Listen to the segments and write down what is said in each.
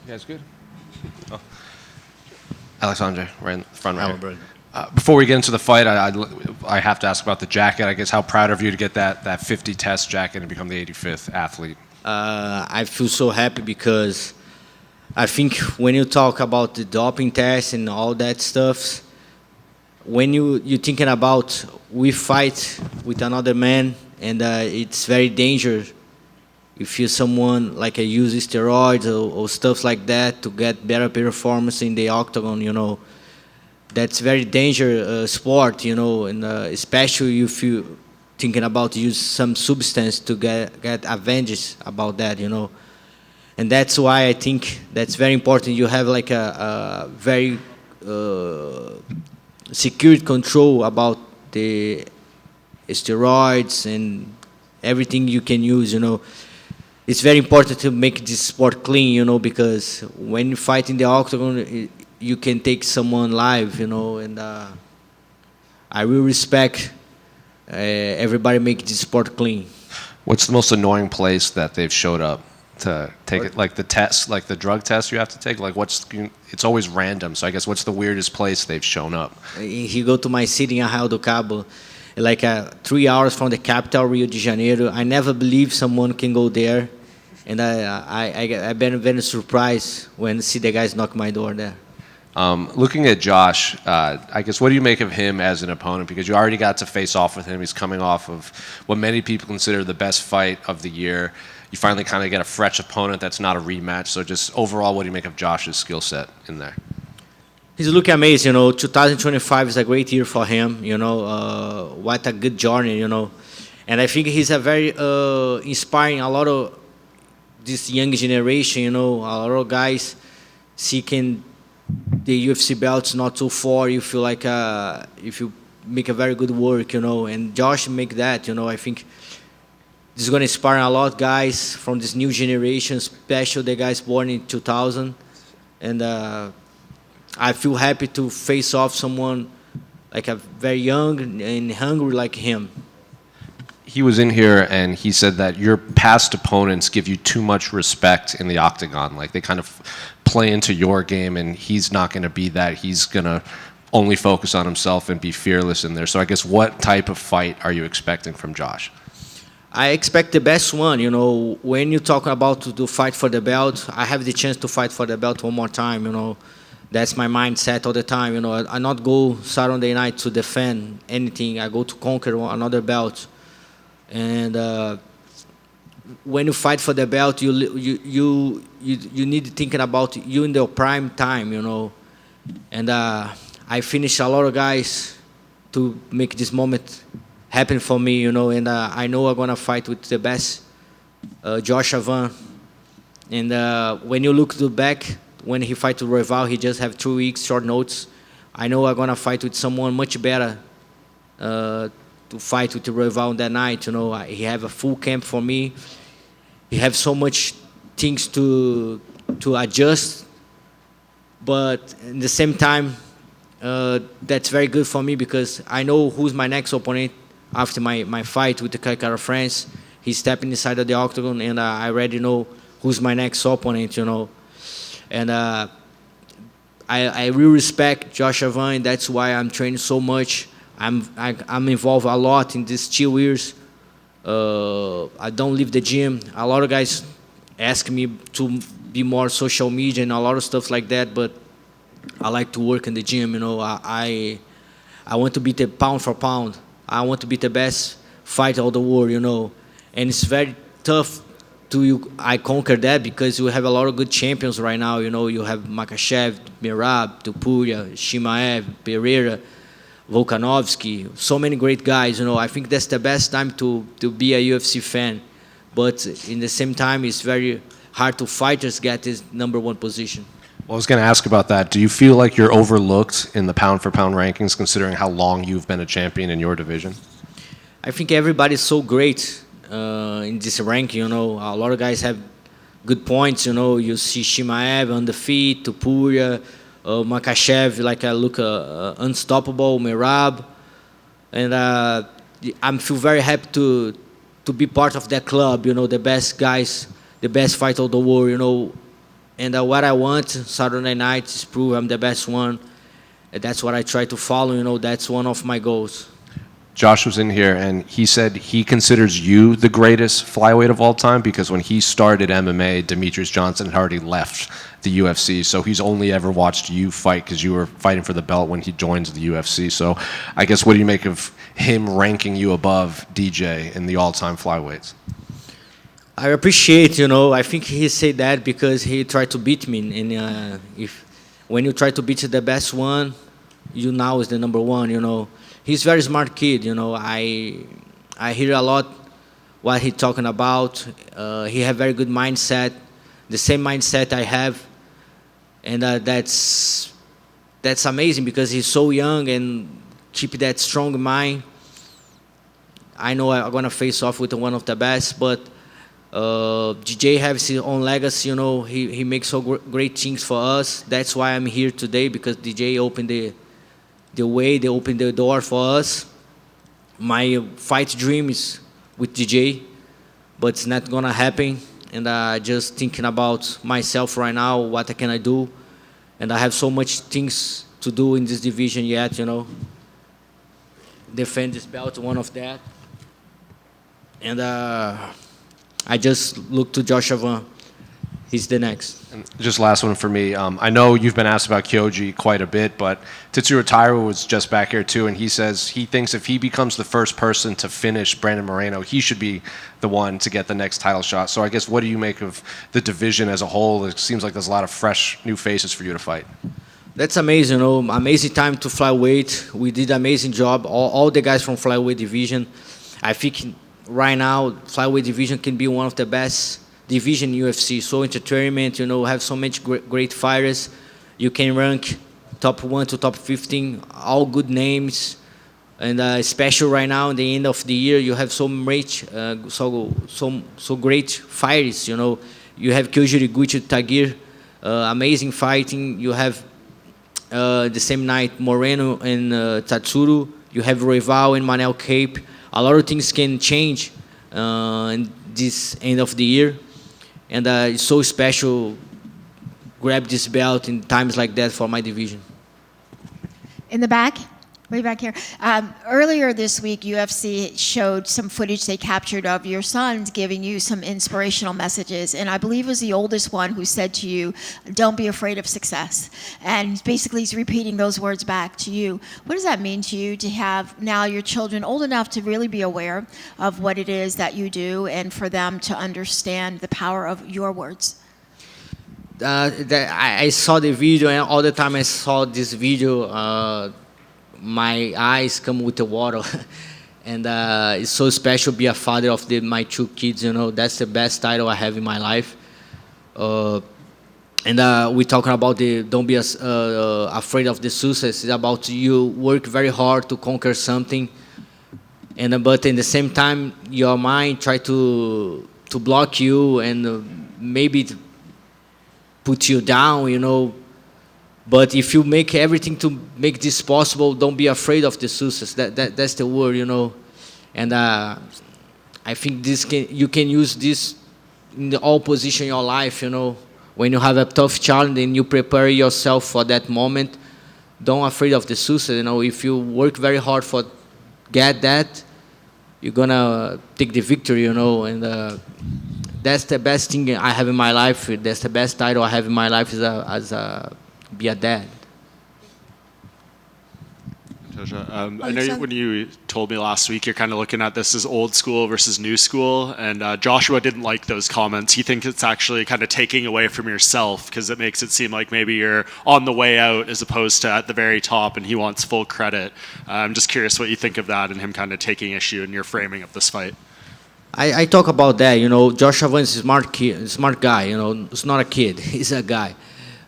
You guys good? Oh. Alexandre, right in the front row. Before we get into the fight, I have to ask about the jacket. I guess how proud of you to get that 50 test jacket and become the 85th athlete? I feel so happy because I think when you talk about the doping test and all that stuff, when you're thinking about we fight with another man and it's very dangerous if you're someone like use steroids or stuff like that to get better performance in the octagon, that's very dangerous sport, and especially if you thinking about use some substance to get advantage about that, and that's why I think that's very important. You have like a very secured control about the steroids and everything you can use, It's very important to make this sport clean, because when you fight in the octagon, you can take someone live, and I will respect everybody make this sport clean. What's the most annoying place that they've showed up to take it, like the test, like the drug test you have to take? Like it's always random, so I guess what's the weirdest place they've shown up? He go to my city in Arraial do Cabo, like 3 hours from the capital, Rio de Janeiro. I never believe someone can go there. And I've been very surprised when I see the guys knock my door there. Looking at Josh, I guess what do you make of him as an opponent? Because you already got to face off with him. He's coming off of what many people consider the best fight of the year. You finally kind of get a fresh opponent that's not a rematch. So just overall, what do you make of Josh's skill set in there? He's looking amazing. 2025 is a great year for him. What a good journey. And I think he's a very inspiring. A lot of this young generation, a lot of guys seeking the UFC belts not so far. You feel like if you make a very good work, and Josh make that, I think this is going to inspire a lot of guys from this new generation, especially the guys born in 2000. And I feel happy to face off someone like a very young and hungry like him. He was in here and he said that your past opponents give you too much respect in the octagon. Like they kind of play into your game and he's not going to be that. He's going to only focus on himself and be fearless in there. So I guess what type of fight are you expecting from Josh? I expect the best one. When you talk about to fight for the belt, I have the chance to fight for the belt one more time. That's my mindset all the time. I not go Saturday night to defend anything. I go to conquer another belt. And when you fight for the belt, you need to thinking about you in the prime time, And I finished a lot of guys to make this moment happen for me, And I know I'm gonna fight with the best, Josh Avan. And when you look to back, when he fight to Royval, he just have 2 weeks short notes. I know I'm gonna fight with someone much better. To fight with the Royval that night, he have a full camp for me. He have so much things to adjust, but at the same time, that's very good for me because I know who's my next opponent after my fight with the Kai France. He's stepping inside of the octagon, and I already know who's my next opponent, And I really respect Josh Avan, and that's why I'm training so much. I'm involved a lot in these 2 years. I don't leave the gym. A lot of guys ask me to be more social media and a lot of stuff like that, but I like to work in the gym. I want to beat the pound for pound. I want to be the best fighter of the world. And it's very tough I conquer that because you have a lot of good champions right now. You have Makhachev, Merab, Topuria, Shimaev, Pereira, Volkanovski, so many great guys. I think that's the best time to be a UFC fan. But in the same time, it's very hard to fighters get this #1 position. Well, I was going to ask about that. Do you feel like you're overlooked in the pound-for-pound rankings, considering how long you've been a champion in your division? I think everybody's so great in this ranking. A lot of guys have good points. You see Shimaev on the feet, Topuria, Makhachev, look unstoppable, Merab, and I feel very happy to be part of that club. The best guys, the best fight of the world. And what I want Saturday night is prove I'm the best one. And that's what I try to follow. That's one of my goals. Josh was in here, and he said he considers you the greatest flyweight of all time because when he started MMA, Demetrious Johnson had already left the UFC, so he's only ever watched you fight because you were fighting for the belt when he joined the UFC. So I guess what do you make of him ranking you above DJ in the all-time flyweights? I appreciate, I think he said that because he tried to beat me. And when you try to beat the best one, you now is the number one. He's very smart kid, I hear a lot what he's talking about. He have very good mindset, the same mindset I have, and that's amazing because he's so young and keep that strong mind. I know I'm gonna face off with one of the best, but DJ has his own legacy. He makes so great things for us. That's why I'm here today because DJ opened the way, they opened the door for us. My fight dream is with DJ, but it's not gonna happen. And just thinking about myself right now, what can I do? And I have so much things to do in this division yet, Defend this belt, one of that. And I just look to Joshua. He's the next. And just last one for me. I know you've been asked about Kyoji quite a bit, but Tetsuro Taira was just back here too, and he says he thinks if he becomes the first person to finish Brandon Moreno, he should be the one to get the next title shot. So I guess what do you make of the division as a whole? It seems like there's a lot of fresh new faces for you to fight. That's amazing, amazing time to flyweight. We did an amazing job. All the guys from flyweight division. I think right now flyweight division can be one of the best division UFC. So entertainment, have so much great fighters. You can rank top 1 to top 15, all good names. And especially right now, in the end of the year, you have so great fighters. You have Kyoji Riguchi Tagir, amazing fighting. You have the same night Moreno and Tatsuro. You have Royval and Manel Cape. A lot of things can change in this end of the year. And it's so special grab this belt in times like that for my division. In the back, way back here. Earlier this week, UFC showed some footage they captured of your sons giving you some inspirational messages. And I believe it was the oldest one who said to you, don't be afraid of success. And basically he's repeating those words back to you. What does that mean to you to have now your children old enough to really be aware of what it is that you do and for them to understand the power of your words? I saw the video, and all the time I saw this video, my eyes come with the water. And it's so special to be a father of my 2 kids. That's the best title I have in my life. And we're talking about don't be afraid of the success. It's about you work very hard to conquer something, and but in the same time your mind try to block you and maybe put you down. But if you make everything to make this possible, don't be afraid of the success. That's the word, And I think you can use this in all position in your life, When you have a tough challenge and you prepare yourself for that moment, don't afraid of the success. If you work very hard for get that, you're gonna take the victory, And that's the best thing I have in my life. That's the best title I have in my life be a dad. Pantoja, I know when you told me last week, you're kind of looking at this as old school versus new school, and Joshua didn't like those comments. He thinks it's actually kind of taking away from yourself because it makes it seem like maybe you're on the way out as opposed to at the very top, and he wants full credit. I'm just curious what you think of that and him kind of taking issue in your framing of this fight. I talk about that, Joshua is a smart guy, It's not a kid, he's a guy.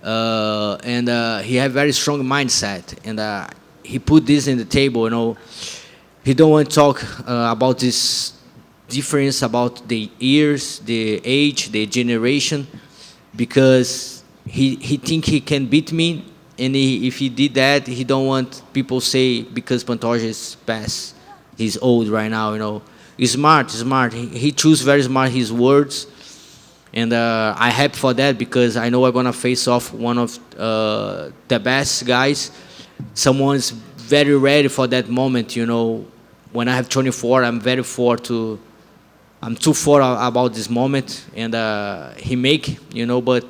And he have very strong mindset, and he put this in the table. He don't want to talk about this difference about the years, the age, the generation, because he think he can beat me, and if he did that, he don't want people say because Pantoja is past, he's old right now. He's smart. He choose very smart his words. And I'm happy for that because I know I'm going to face off one of the best guys. Someone's very ready for that moment, you know. When I have 24, I'm too far about this moment. And he make, you know, but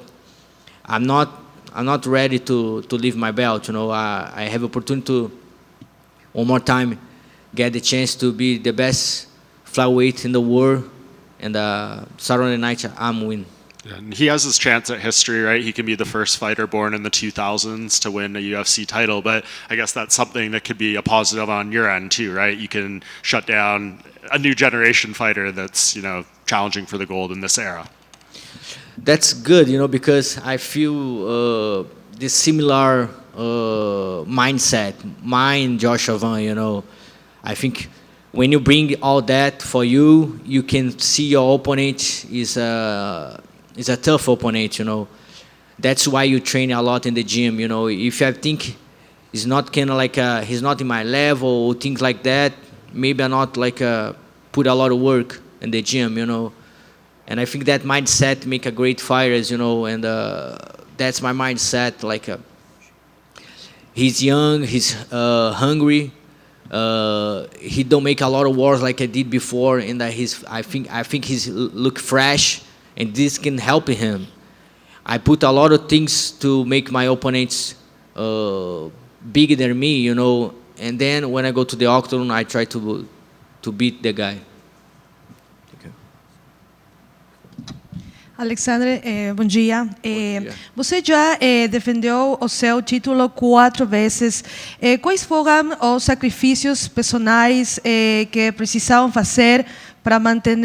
I'm not ready to leave my belt, you know. I have opportunity to, one more time, get the chance to be the best flyweight in the world. And Saturday night, I'm win. Yeah, and he has his chance at history, right? He can be the first fighter born in the 2000s to win a UFC title, but I guess that's something that could be a positive on your end too, right? You can shut down a new generation fighter that's, you know, challenging for the gold in this era. That's good, you know, because I feel this similar mindset, mine, Joshua Van, you know. I think when you bring all that for you, you can see your opponent is a tough opponent, you know. That's why you train a lot in the gym, you know. If I think he's not kind of like he's not in my level or things like that, maybe I not like put a lot of work in the gym, you know. And I think that mindset make a great fighters, you know. And that's my mindset. Like he's young, he's hungry. He don't make a lot of wars like I did before, and I think he's look fresh, and this can help him. I put a lot of things to make my opponents bigger than me, you know, and then when I go to the octagon, I try to beat the guy. Alexandre, bom dia. Você já defendeu o seu título 4 vezes. Quais foram os sacrifícios personais que precisavam fazer para manter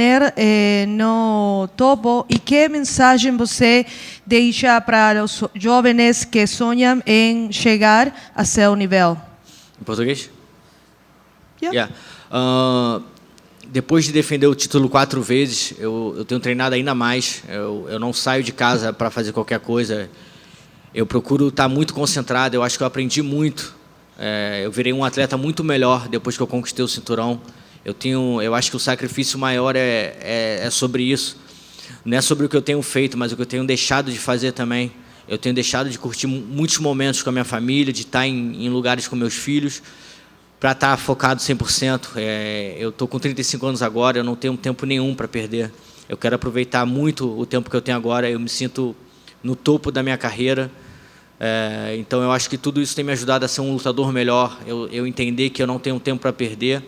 no topo? E que mensagem você deixa para os jovens que sonham em chegar a seu nível? Em português? Yeah. Depois de defender o título 4 vezes, eu tenho treinado ainda mais. Eu não saio de casa para fazer qualquer coisa. Eu procuro estar muito concentrado. Eu acho que eu aprendi muito. Eu virei um atleta muito melhor depois que eu conquistei o cinturão. Eu acho que o sacrifício maior é sobre isso. Não é sobre o que eu tenho feito, mas o que eu tenho deixado de fazer também. Eu tenho deixado de curtir muitos momentos com a minha família, de estar em lugares com meus filhos, para estar focado 100%. Eu estou com 35 anos agora, eu não tenho tempo nenhum para perder. Eu quero aproveitar muito o tempo que eu tenho agora. Eu me sinto no topo da minha carreira. Então eu acho que tudo isso tem me ajudado a ser um lutador melhor. Eu entender que eu não tenho tempo para perder,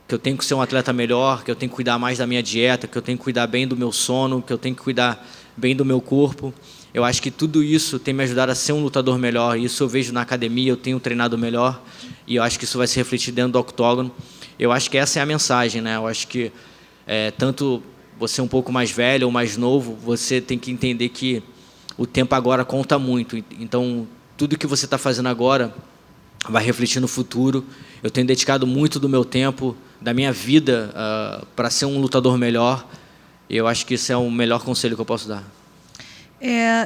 que eu tenho que ser um atleta melhor, que eu tenho que cuidar mais da minha dieta, que eu tenho que cuidar bem do meu sono, que eu tenho que cuidar bem do meu corpo. Eu acho que tudo isso tem me ajudado a ser um lutador melhor. Isso eu vejo na academia, eu tenho treinado melhor. E eu acho que isso vai se refletir dentro do octógono. Eu acho que essa é a mensagem, né? Eu acho que tanto você um pouco mais velho ou mais novo, você tem que entender que o tempo agora conta muito. Então, tudo que você está fazendo agora vai refletir no futuro. Eu tenho dedicado muito do meu tempo, da minha vida, para ser um lutador melhor. E eu acho que esse é o melhor conselho que eu posso dar.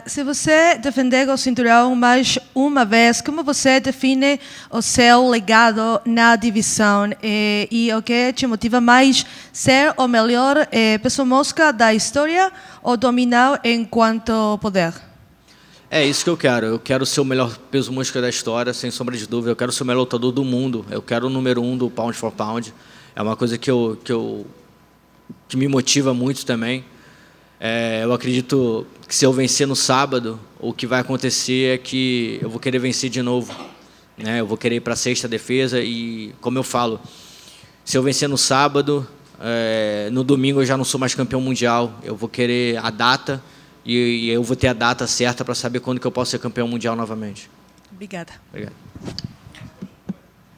Se você defender o cinturão mais uma vez, como você define o seu legado na divisão e o que te motiva mais, ser o melhor peso mosca da história ou dominar enquanto poder? É isso que eu quero. Eu quero ser o melhor peso mosca da história, sem sombra de dúvida. Eu quero ser o melhor lutador do mundo. Eu quero o número 1 do pound for pound. É uma coisa que me motiva muito também. Eu acredito que se eu vencer no sábado, o que vai acontecer é que eu vou querer vencer de novo, né? Eu vou querer ir para a sexta defesa e, como eu falo, se eu vencer no sábado, no domingo eu já não sou mais campeão mundial. Eu vou querer a data e eu vou ter a data certa para saber quando que eu posso ser campeão mundial novamente. Obrigada. Obrigado.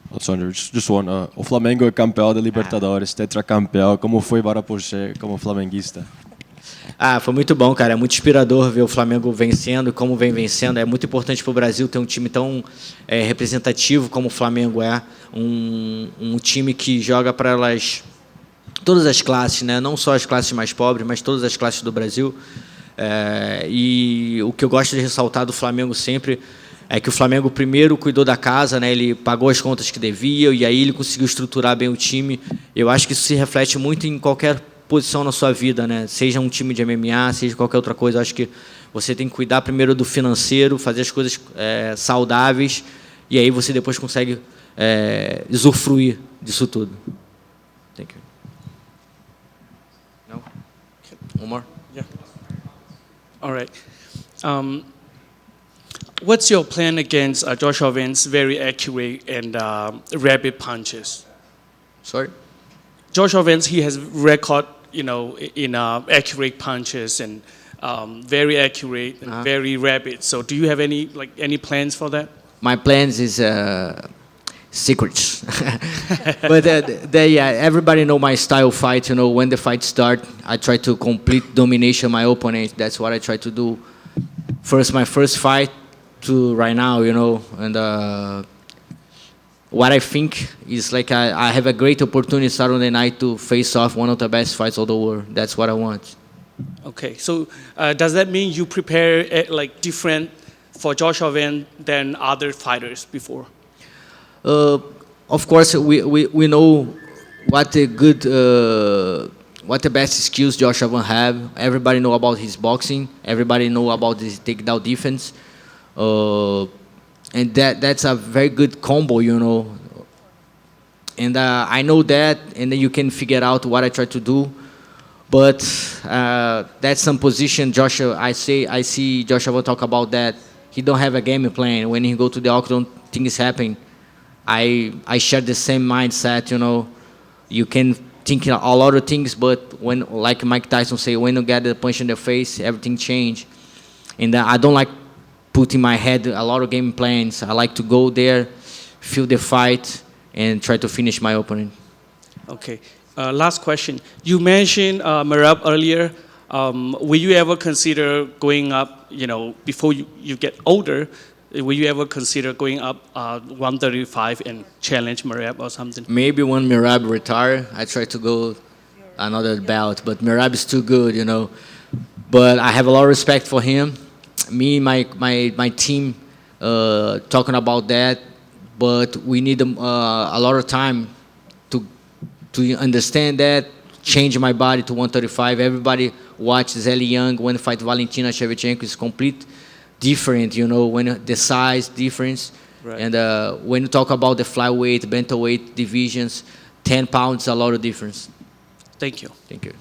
Alexandre, just one. O Flamengo é campeão da Libertadores, tetracampeão. Como foi para você como flamenguista? Foi muito bom, cara. É muito inspirador ver o Flamengo vencendo, como vem vencendo. É muito importante para o Brasil ter um time tão representativo como o Flamengo é. Um time que joga para todas as classes, né? Não só as classes mais pobres, mas todas as classes do Brasil. E o que eu gosto de ressaltar do Flamengo sempre é que o Flamengo primeiro cuidou da casa, né? Ele pagou as contas que devia e aí ele conseguiu estruturar bem o time. Eu acho que isso se reflete muito em qualquer posição na sua vida, né? Seja um time de MMA, seja qualquer outra coisa. Eu acho que você tem que cuidar primeiro do financeiro, fazer as coisas saudáveis, e aí você depois consegue usufruir disso tudo. Thank you. No? One more? Yeah. All right. What's your plan against Joshua Vance's very accurate and rapid punches? Sorry? Joshua Vance, he has record, in accurate punches and very accurate and very rapid. So do you have any plans for that? My plans is secrets. But everybody know my style fight. When the fight start, I try to complete domination my opponent. That's what I try to do. My first fight to right now, and what I think is like I have a great opportunity Saturday night to face off one of the best fights of the world. That's what I want. Okay, so does that mean you prepare different for Joshua Vance than other fighters before? Of course, we know what the best skills Joshua Vance have. Everybody know about his boxing. Everybody know about his takedown defense. And that's a very good combo, And I know that, and then you can figure out what I try to do. But that's some position Joshua. I see Joshua talk about that. He don't have a game plan. When he go to the octagon, things happen. I share the same mindset, You can think a lot of things, but when, like Mike Tyson say, when you get the punch in the face, everything change. And I don't like put in my head a lot of game plans. I like to go there, feel the fight, and try to finish my opponent. Okay. Last question. You mentioned Merab earlier. Will you ever consider going up, before you get older, will you ever consider going up 135 and challenge Merab or something? Maybe when Merab retire, I try to go another bout. But Merab is too good, But I have a lot of respect for him. Me, my team, talking about that, but we need a lot of time to understand that, change my body to 135. Everybody watch Zeli Young when fight Valentina Shevchenko is complete different, when the size difference. Right. And when you talk about the flyweight, bantamweight divisions, 10 pounds, a lot of difference. Thank you. Thank you.